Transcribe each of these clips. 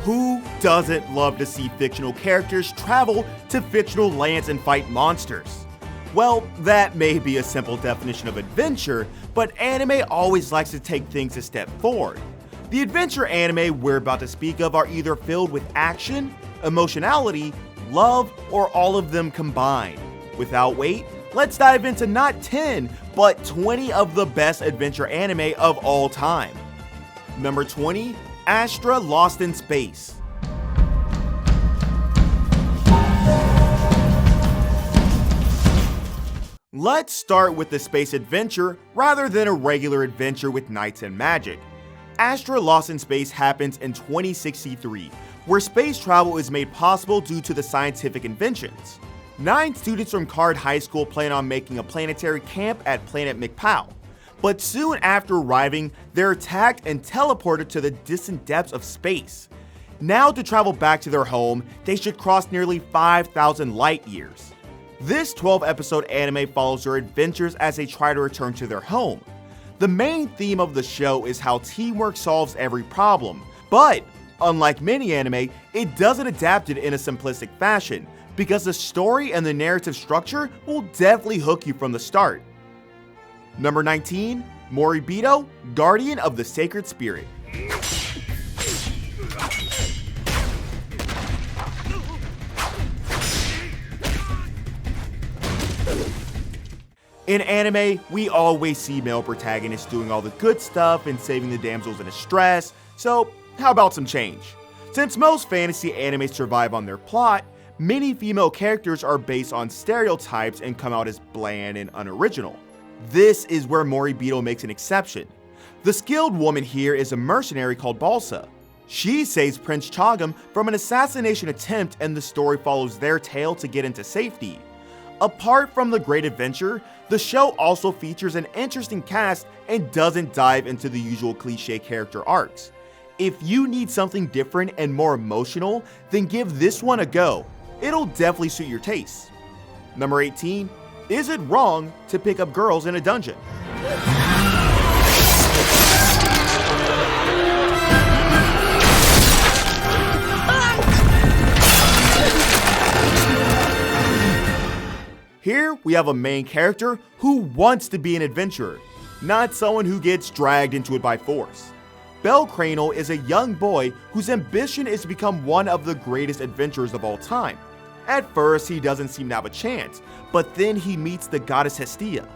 Who doesn't love to see fictional characters travel to fictional lands and fight monsters? Well, that may be a simple definition of adventure, but anime always likes to take things a step forward. The adventure anime we're about to speak of are either filled with action, emotionality, love, or all of them combined. Without wait, let's dive into not 10, but 20 of the best adventure anime of all time. Number 20, Astra Lost in Space. Let's start with the space adventure rather than a regular adventure with knights and magic. Astra Lost in Space happens in 2063, where space travel is made possible due to the scientific inventions. 9 students from Card High School plan on making a planetary camp at Planet McPow, but soon after arriving, they're attacked and teleported to the distant depths of space. Now to travel back to their home, they should cross nearly 5,000 light years. This 12-episode anime follows their adventures as they try to return to their home. The main theme of the show is how teamwork solves every problem, but unlike many anime, it doesn't adapt it in a simplistic fashion, because the story and the narrative structure will definitely hook you from the start. Number 19, Moribito, Guardian of the Sacred Spirit. In anime, we always see male protagonists doing all the good stuff and saving the damsels in distress, so how about some change? Since most fantasy animes survive on their plot, many female characters are based on stereotypes and come out as bland and unoriginal. This is where Moribito makes an exception. The skilled woman here is a mercenary called Balsa. She saves Prince Chagam from an assassination attempt, and the story follows their tale to get into safety. Apart from the great adventure, the show also features an interesting cast and doesn't dive into the usual cliche character arcs. If you need something different and more emotional, then give this one a go. It'll definitely suit your taste. Number 18, is it wrong to pick up girls in a dungeon? Here, we have a main character who wants to be an adventurer, not someone who gets dragged into it by force. Bell Cranial is a young boy whose ambition is to become one of the greatest adventurers of all time. At first, he doesn't seem to have a chance, but then he meets the goddess Hestia.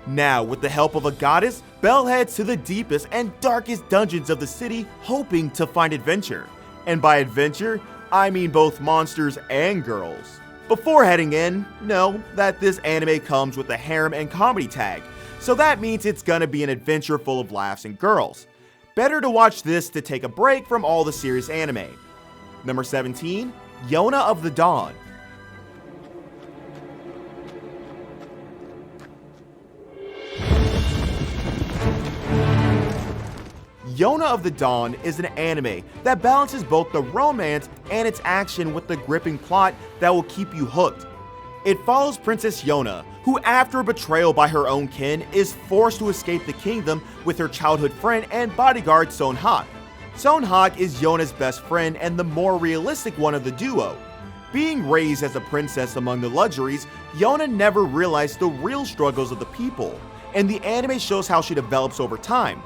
Now, with the help of a goddess, Bell heads to the deepest and darkest dungeons of the city, hoping to find adventure. And by adventure, I mean both monsters and girls. Before heading in, know that this anime comes with a harem and comedy tag, so that means it's gonna be an adventure full of laughs and girls. Better to watch this to take a break from all the serious anime. Number 17, Yona of the Dawn. Yona of the Dawn is an anime that balances both the romance and its action with the gripping plot that will keep you hooked. It follows Princess Yona, who after a betrayal by her own kin is forced to escape the kingdom with her childhood friend and bodyguard Son Hak. Son Hak is Yona's best friend and the more realistic one of the duo. Being raised as a princess among the luxuries, Yona never realized the real struggles of the people, and the anime shows how she develops over time.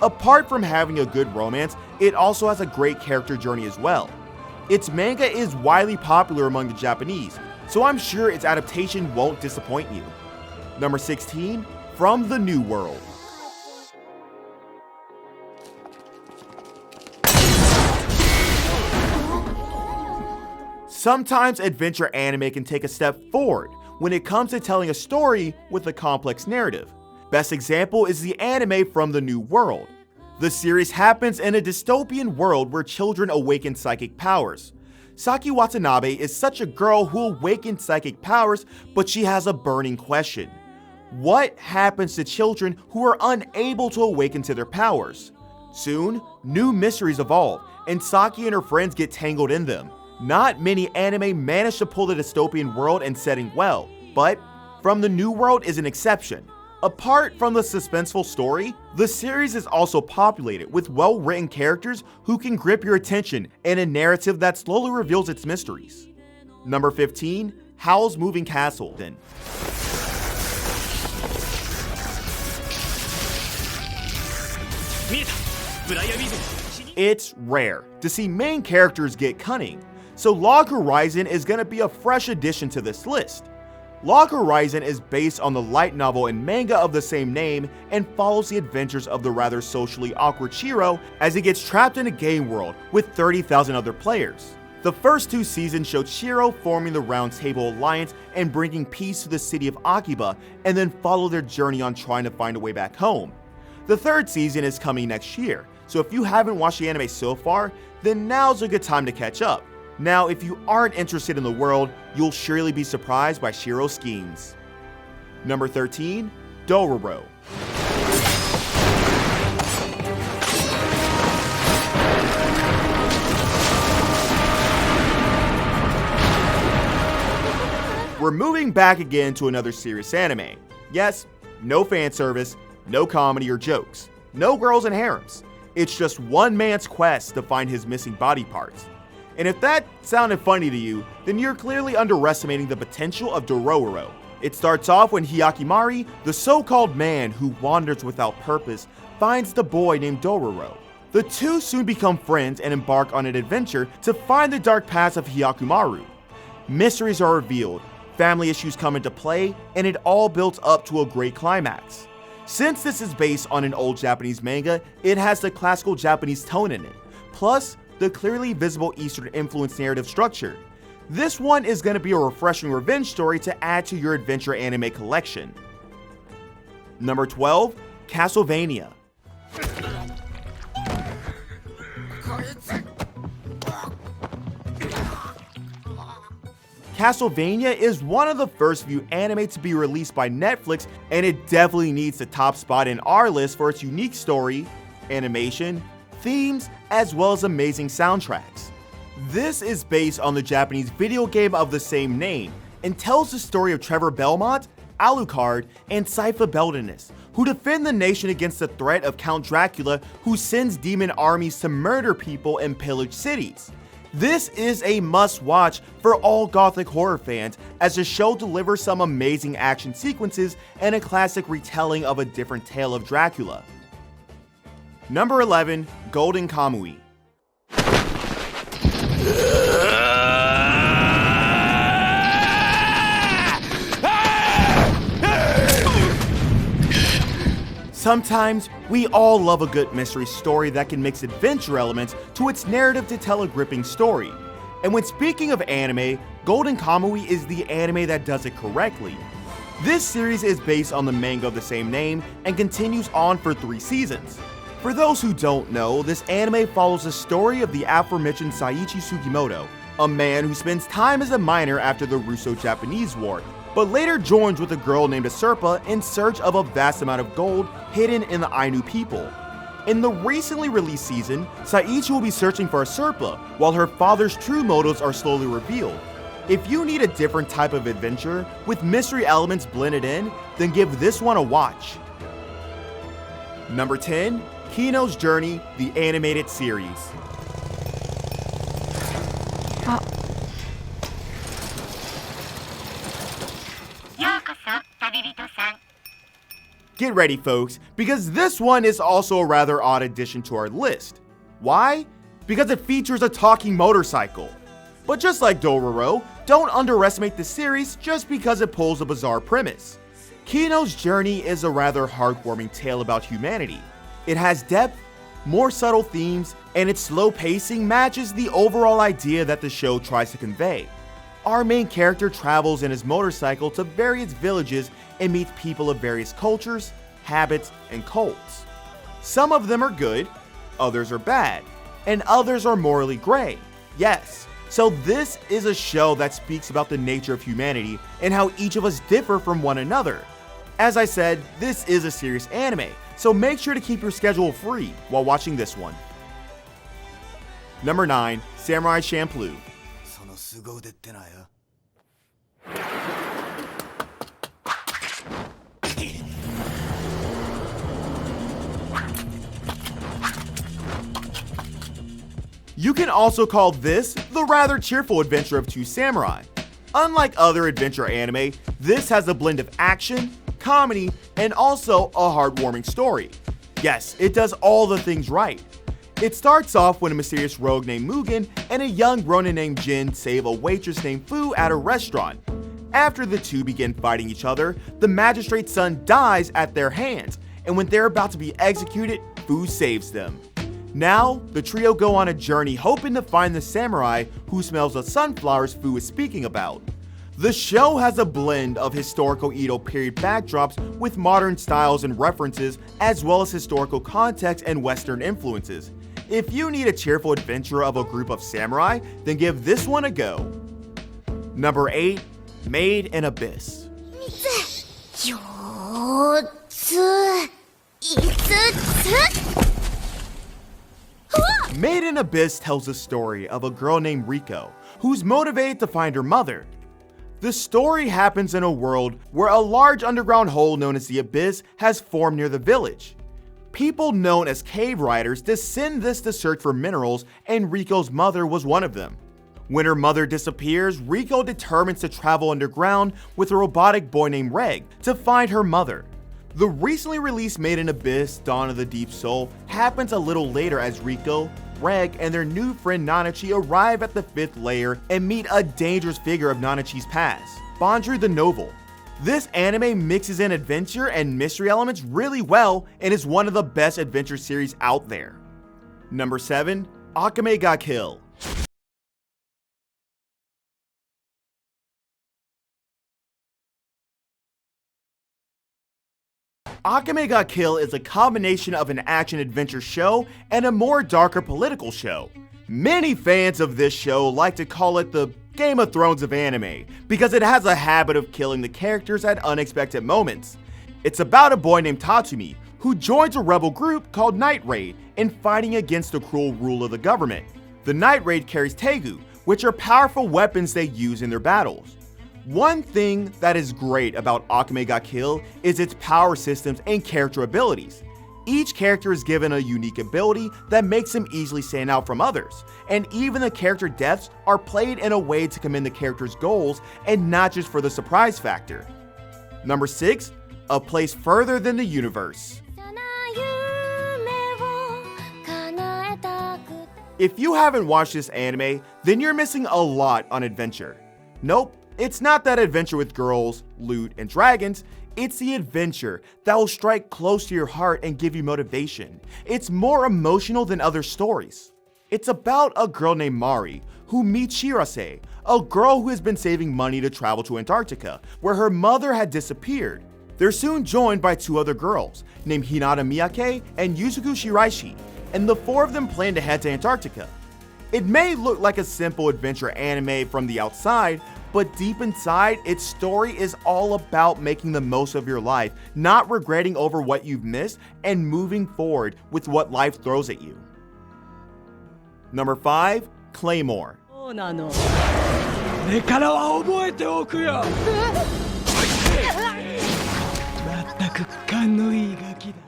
Apart from having a good romance, it also has a great character journey as well. Its manga is widely popular among the Japanese, so I'm sure its adaptation won't disappoint you. Number 16, From the New World. Sometimes adventure anime can take a step forward when it comes to telling a story with a complex narrative. Best example is the anime From the New World. The series happens in a dystopian world where children awaken psychic powers. Saki Watanabe is such a girl who awakens psychic powers, but she has a burning question. What happens to children who are unable to awaken to their powers? Soon, new mysteries evolve, and Saki and her friends get tangled in them. Not many anime manage to pull the dystopian world and setting well, but From the New World is an exception. Apart from the suspenseful story, the series is also populated with well-written characters who can grip your attention and a narrative that slowly reveals its mysteries. Number 15, Howl's Moving Castle. It's rare to see main characters get cunning, so Log Horizon is going to be a fresh addition to this list. Log Horizon is based on the light novel and manga of the same name and follows the adventures of the rather socially awkward Shiro as he gets trapped in a game world with 30,000 other players. The first 2 seasons showed Shiro forming the Round Table Alliance and bringing peace to the city of Akiba, and then follow their journey on trying to find a way back home. The 3rd season is coming next year, so if you haven't watched the anime so far, then now's a good time to catch up. Now, if you aren't interested in the world, you'll surely be surprised by Shiro's schemes. Number 13, Dororo. We're moving back again to another serious anime. Yes, no fan service, no comedy or jokes, no girls and harems. It's just one man's quest to find his missing body parts. And if that sounded funny to you, then you're clearly underestimating the potential of Dororo. It starts off when Hyakimari, the so-called man who wanders without purpose, finds the boy named Dororo. The two soon become friends and embark on an adventure to find the dark past of Hyakumaru. Mysteries are revealed, family issues come into play, and it all builds up to a great climax. Since this is based on an old Japanese manga, it has the classical Japanese tone in it, plus the clearly visible Eastern influence narrative structure. This one is going to be a refreshing revenge story to add to your adventure anime collection. Number 12, Castlevania. Castlevania is one of the first few anime to be released by Netflix, and it definitely needs the top spot in our list for its unique story, animation, themes, as well as amazing soundtracks. This is based on the Japanese video game of the same name, and tells the story of Trevor Belmont, Alucard, and Sypha Beldenus, who defend the nation against the threat of Count Dracula, who sends demon armies to murder people and pillage cities. This is a must-watch for all gothic horror fans, as the show delivers some amazing action sequences and a classic retelling of a different tale of Dracula. Number 11, Golden Kamuy. Sometimes, we all love a good mystery story that can mix adventure elements to its narrative to tell a gripping story. And when speaking of anime, Golden Kamuy is the anime that does it correctly. This series is based on the manga of the same name and continues on for 3 seasons. For those who don't know, this anime follows the story of the aforementioned Saiichi Sugimoto, a man who spends time as a miner after the Russo-Japanese War, but later joins with a girl named Asurpa in search of a vast amount of gold hidden in the Ainu people. In the recently released season, Saiichi will be searching for Asurpa, while her father's true motives are slowly revealed. If you need a different type of adventure, with mystery elements blended in, then give this one a watch. Number 10, Kino's Journey, the animated series. Get ready, folks, because this one is also a rather odd addition to our list. Why? Because it features a talking motorcycle. But just like Dororo, don't underestimate the series just because it pulls a bizarre premise. Kino's Journey is a rather heartwarming tale about humanity. It has depth, more subtle themes, and its slow pacing matches the overall idea that the show tries to convey. Our main character travels in his motorcycle to various villages and meets people of various cultures, habits, and cults. Some of them are good, others are bad, and others are morally gray. Yes, so this is a show that speaks about the nature of humanity and how each of us differ from one another. As I said, this is a serious anime, so make sure to keep your schedule free while watching this one. Number 9, Samurai Champloo. You can also call this the rather cheerful adventure of two samurai. Unlike other adventure anime, this has a blend of action, comedy, and also a heartwarming story. Yes, it does all the things right. It starts off when a mysterious rogue named Mugen and a young ronin named Jin save a waitress named Fu at a restaurant. After the two begin fighting each other, the magistrate's son dies at their hands, and when they're about to be executed, Fu saves them. Now, the trio go on a journey hoping to find the samurai who smells the sunflowers Fu is speaking about. The show has a blend of historical Edo period backdrops with modern styles and references, as well as historical context and Western influences. If you need a cheerful adventure of a group of samurai, then give this one a go. Number 8, Made in Abyss. Made in Abyss tells the story of a girl named Riko, who's motivated to find her mother. The story happens in a world where a large underground hole known as the Abyss has formed near the village. People known as cave riders descend this to search for minerals, and Riko's mother was one of them. When her mother disappears, Riko determines to travel underground with a robotic boy named Reg to find her mother. The recently released Made in Abyss, Dawn of the Deep Soul happens a little later as Riko, Reg, and their new friend Nanachi arrive at the 5th layer and meet a dangerous figure of Nanachi's past, Bandru the Noble. This anime mixes in adventure and mystery elements really well and is one of the best adventure series out there. Number 7, Akame ga Kill. Akame ga Kill is a combination of an action-adventure show and a more darker political show. Many fans of this show like to call it the Game of Thrones of anime because it has a habit of killing the characters at unexpected moments. It's about a boy named Tatsumi who joins a rebel group called Night Raid in fighting against the cruel rule of the government. The Night Raid carries tegu, which are powerful weapons they use in their battles. One thing that is great about Akame ga Kill is its power systems and character abilities. Each character is given a unique ability that makes them easily stand out from others, and even the character deaths are played in a way to commend the character's goals and not just for the surprise factor. Number 6, A Place Further Than the Universe. If you haven't watched this anime, then you're missing a lot on adventure. Nope, it's not that adventure with girls, loot, and dragons. It's the adventure that will strike close to your heart and give you motivation. It's more emotional than other stories. It's about a girl named Mari who meets Shirase, a girl who has been saving money to travel to Antarctica, where her mother had disappeared. They're soon joined by 2 other girls, named Hinata Miyake and Yusuku Shiraishi, and the 4 of them plan to head to Antarctica. It may look like a simple adventure anime from the outside, but deep inside, its story is all about making the most of your life, not regretting over what you've missed, and moving forward with what life throws at you. Number 5, Claymore.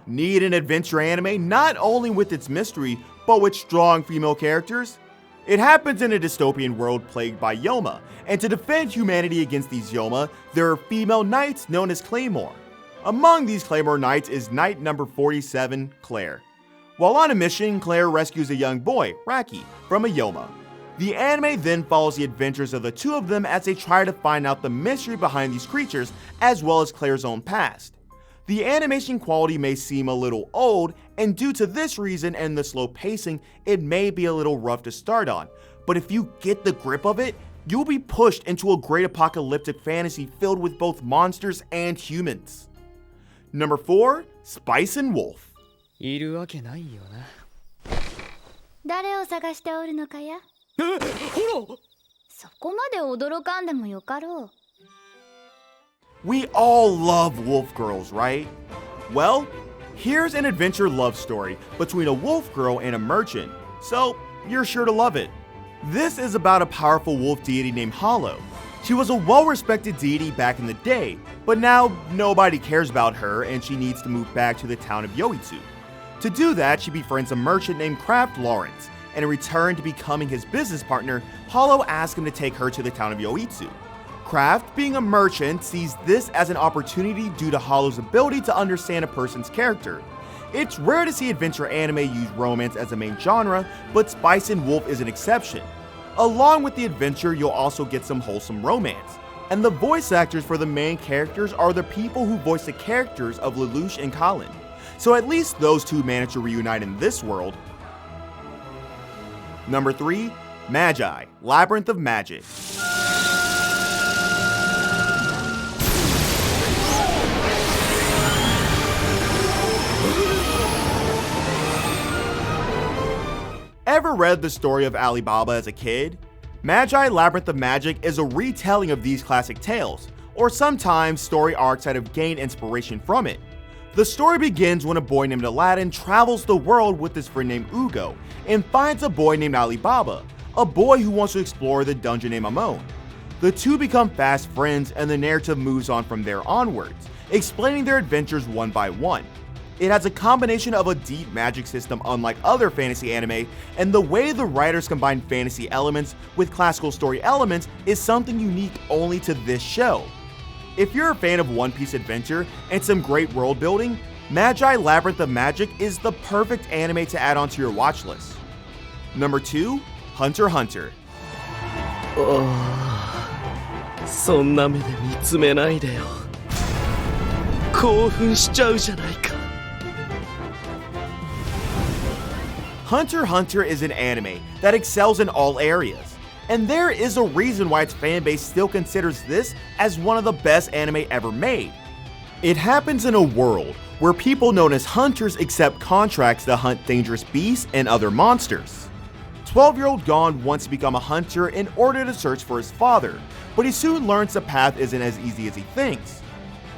Need an adventure anime not only with its mystery, but with strong female characters? It happens in a dystopian world plagued by Yoma, and to defend humanity against these Yoma, there are female knights known as Claymore. Among these Claymore knights is knight number 47, Claire. While on a mission, Claire rescues a young boy, Raki, from a Yoma. The anime then follows the adventures of the 2 of them as they try to find out the mystery behind these creatures, as well as Claire's own past. The animation quality may seem a little old, and due to this reason and the slow pacing, it may be a little rough to start on, but if you get the grip of it, you'll be pushed into a great apocalyptic fantasy filled with both monsters and humans. Number 4, Spice and Wolf. いるわけないよな。誰を探しておるのかや？ほら！そこまで驚かんでもよかろう。We all love wolf girls, right? Well, here's an adventure love story between a wolf girl and a merchant, so you're sure to love it. This is about a powerful wolf deity named Hollow. She was a well-respected deity back in the day, but now nobody cares about her and she needs to move back to the town of Yoitsu. To do that, she befriends a merchant named Craft Lawrence, and in return to becoming his business partner, Hollow asks him to take her to the town of Yoitsu. Kraft, being a merchant, sees this as an opportunity due to Hollow's ability to understand a person's character. It's rare to see adventure anime use romance as a main genre, but Spice and Wolf is an exception. Along with the adventure, you'll also get some wholesome romance. And the voice actors for the main characters are the people who voice the characters of Lelouch and Colin. So at least those two managed to reunite in this world. Number 3. Magi, Labyrinth of Magic. Ever read the story of Alibaba as a kid? Magi Labyrinth of Magic is a retelling of these classic tales, or sometimes story arcs that have gained inspiration from it. The story begins when a boy named Aladdin travels the world with his friend named Ugo and finds a boy named Alibaba, a boy who wants to explore the dungeon named Amon. The two become fast friends and the narrative moves on from there onwards, explaining their adventures one by one. It has a combination of a deep magic system unlike other fantasy anime, and the way the writers combine fantasy elements with classical story elements is something unique only to this show. If you're a fan of One Piece adventure and some great world building, Magi Labyrinth of Magic is the perfect anime to add onto your watch list. Number 2. Hunter x Hunter. そんな目で見つめないでよ。興奮しちゃうじゃないか。Hunter x Hunter is an anime that excels in all areas, and there is a reason why its fanbase still considers this as one of the best anime ever made. It happens in a world where people known as hunters accept contracts to hunt dangerous beasts and other monsters. 12-year-old Gon wants to become a hunter in order to search for his father, but he soon learns the path isn't as easy as he thinks.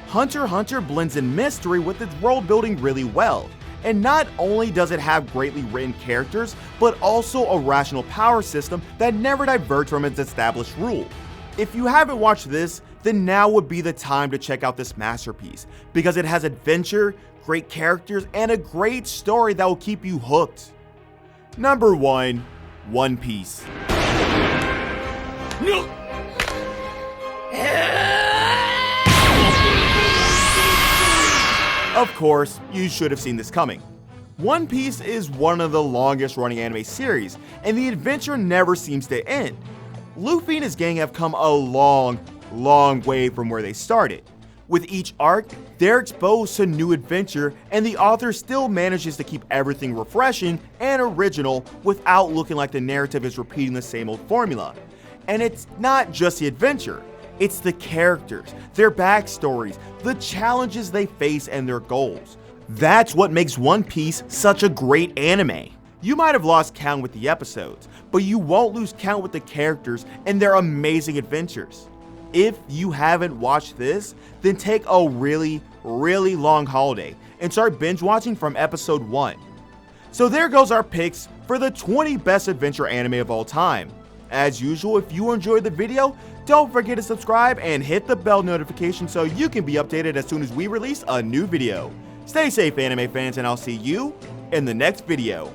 Hunter x Hunter blends in mystery with its world building really well, and not only does it have greatly written characters, but also a rational power system that never diverges from its established rule. If you haven't watched this, then now would be the time to check out this masterpiece, because it has adventure, great characters, and a great story that will keep you hooked. Number 1. One Piece. Of course, you should have seen this coming. One Piece is one of the longest running anime series, and the adventure never seems to end. Luffy and his gang have come a long way from where they started. With each arc, they're exposed to new adventure, and the author still manages to keep everything refreshing and original without looking like the narrative is repeating the same old formula. And it's not just the adventure. It's the characters, their backstories, the challenges they face, and their goals. That's what makes One Piece such a great anime. You might have lost count with the episodes, but you won't lose count with the characters and their amazing adventures. If you haven't watched this, then take a really long holiday and start binge watching from episode 1. So there goes our picks for the 20 best adventure anime of all time. As usual, if you enjoyed the video, don't forget to subscribe and hit the bell notification so you can be updated as soon as we release a new video. Stay safe, anime fans, and I'll see you in the next video.